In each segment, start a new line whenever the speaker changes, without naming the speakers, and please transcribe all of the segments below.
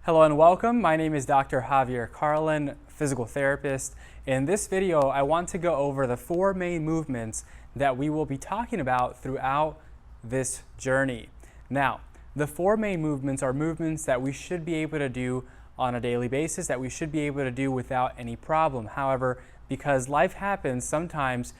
Hello and welcome. My name is Dr. Javier Carlin, physical therapist. In this video, I want to go over the 4 main movements that we will be talking about throughout this journey. Now, the 4 main movements are movements that we should be able to do on a daily basis, that we should be able to do without any problem. However, because life happens, sometimes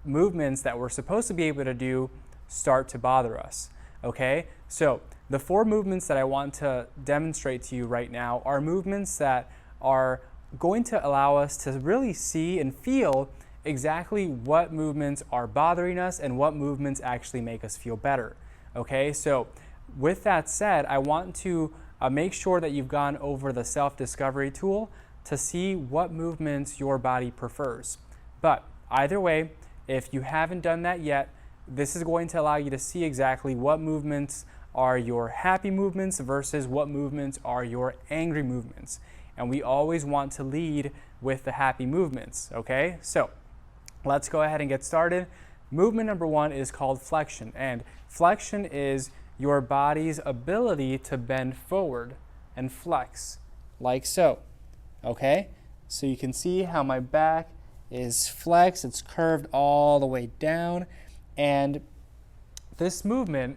movements that we're supposed to be able to do start to bother us. Okay? So, the 4 movements that I want to demonstrate to you right now are movements that are going to allow us to really see and feel exactly what movements are bothering us and what movements actually make us feel better. Okay, so with that said, I want to make sure that you've gone over the self-discovery tool to see what movements your body prefers. But either way, if you haven't done that yet, this is going to allow you to see exactly what movements are your happy movements versus what movements are your angry movements. And we always want to lead with the happy movements, okay? So let's go ahead and get started. Movement number 1 is called flexion, and flexion is your body's ability to bend forward and flex, like so, okay? So you can see how my back is flexed, it's curved all the way down, and this movement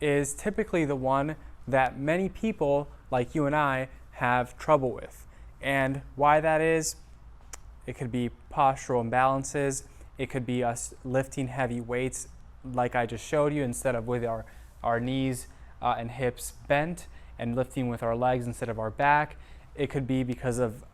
is typically the one that many people like you and I have trouble with. And why that is, it could be postural imbalances, it could be us lifting heavy weights like I just showed you instead of with our knees and hips bent and lifting with our legs instead of our back. It could be because of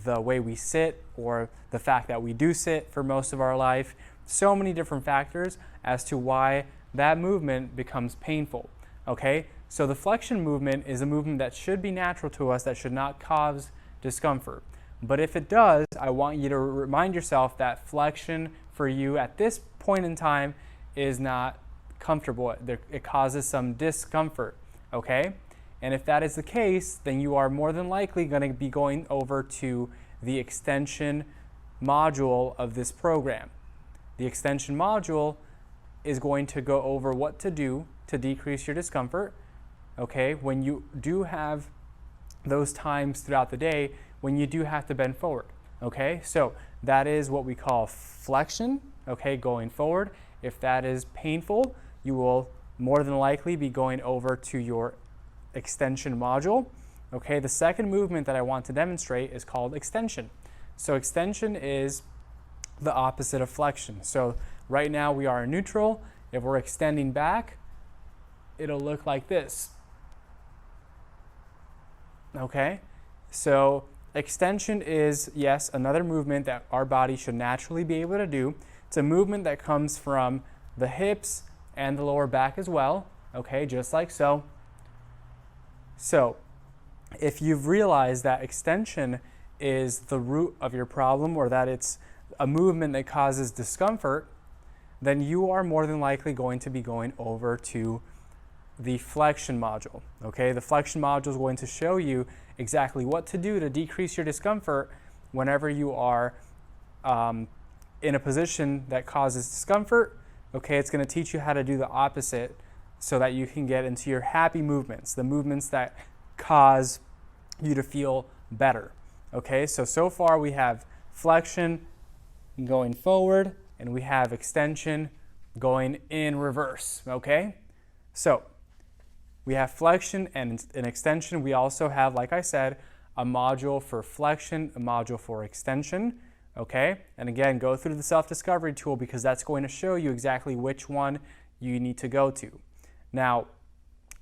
the way we sit or the fact that we do sit for most of our life. So many different factors as to why that movement becomes painful, okay? So the flexion movement is a movement that should be natural to us, that should not cause discomfort. But if it does, I want you to remind yourself that flexion for you at this point in time is not comfortable. It causes some discomfort, okay? And if that is the case, then you are more than likely going to be going over to the extension module of this program. The extension module is going to go over what to do to decrease your discomfort, okay, when you do have those times throughout the day when you do have to bend forward, okay? So that is what we call flexion, okay, going forward. If that is painful, you will more than likely be going over to your extension module, okay? The second movement that I want to demonstrate is called extension. So extension is the opposite of flexion. So right now we are in neutral. If we're extending back, it'll look like this. Okay? So extension is, yes, another movement that our body should naturally be able to do. It's a movement that comes from the hips and the lower back as well. Okay, just like so. So if you've realized that extension is the root of your problem, or that it's a movement that causes discomfort, then you are more than likely going to be going over to the flexion module. Okay, the flexion module is going to show you exactly what to do to decrease your discomfort whenever you are in a position that causes discomfort. Okay, it's going to teach you how to do the opposite so that you can get into your happy movements, the movements that cause you to feel better. Okay, so far we have flexion going forward, and we have extension going in reverse, okay? So we have flexion and an extension. We also have, like I said, a module for flexion, a module for extension, okay? And again, go through the self-discovery tool because that's going to show you exactly which one you need to go to. Now,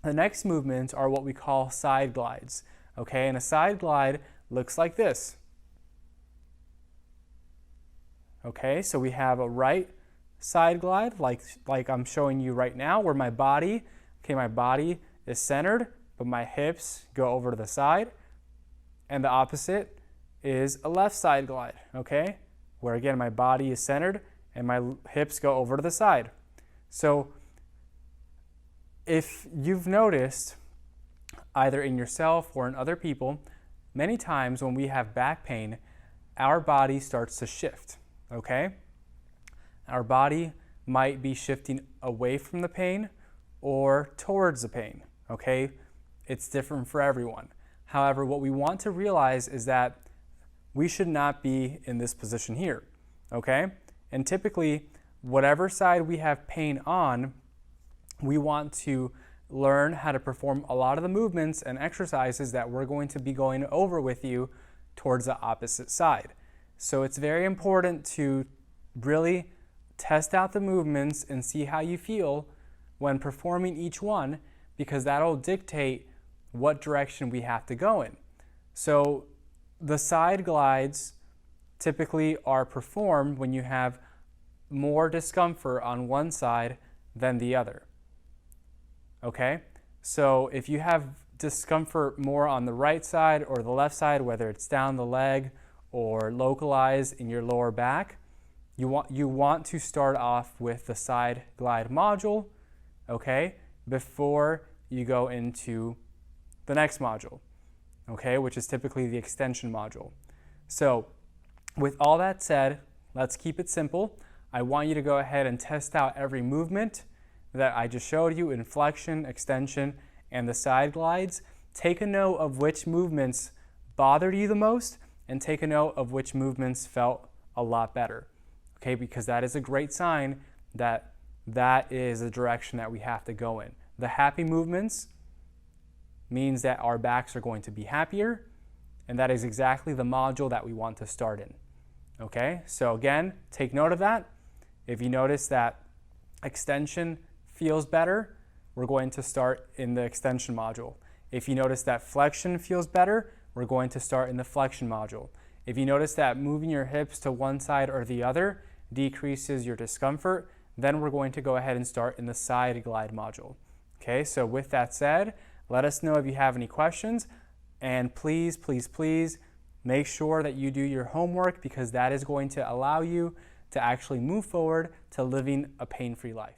the next movements are what we call side glides, okay? And a side glide looks like this. Okay, so we have a right side glide, like I'm showing you right now, where my body is centered, but my hips go over to the side. And the opposite is a left side glide, okay, where again my body is centered and my hips go over to the side. So if you've noticed, either in yourself or in other people, many times when we have back pain, our body starts to shift, okay? our body might be shifting away from the pain or towards the pain, okay? It's different for everyone. However, what we want to realize is that we should not be in this position here, okay? And typically, whatever side we have pain on, we want to learn how to perform a lot of the movements and exercises that we're going to be going over with you towards the opposite side. So it's very important to really test out the movements and see how you feel when performing each one, because that'll dictate what direction we have to go in. So the side glides typically are performed when you have more discomfort on one side than the other. Okay? So if you have discomfort more on the right side or the left side, whether it's down the leg or localized in your lower back, you want to start off with the side glide module, okay, before you go into the next module, okay, which is typically the extension module. So with all that said, let's keep it simple. I want you to go ahead and test out every movement that I just showed you in flexion, extension, and the side glides. Take a note of which movements bothered you the most and take a note of which movements felt a lot better, okay, because that is a great sign that that is the direction that we have to go in. The happy movements means that our backs are going to be happier, and that is exactly the module that we want to start in. Okay, so again, take note of that. If you notice that extension feels better, we're going to start in the extension module. If you notice that flexion feels better, we're going to start in the flexion module. If you notice that moving your hips to one side or the other decreases your discomfort, then we're going to go ahead and start in the side glide module. Okay, so with that said, let us know if you have any questions, and please, please, please make sure that you do your homework, because that is going to allow you to actually move forward to living a pain-free life.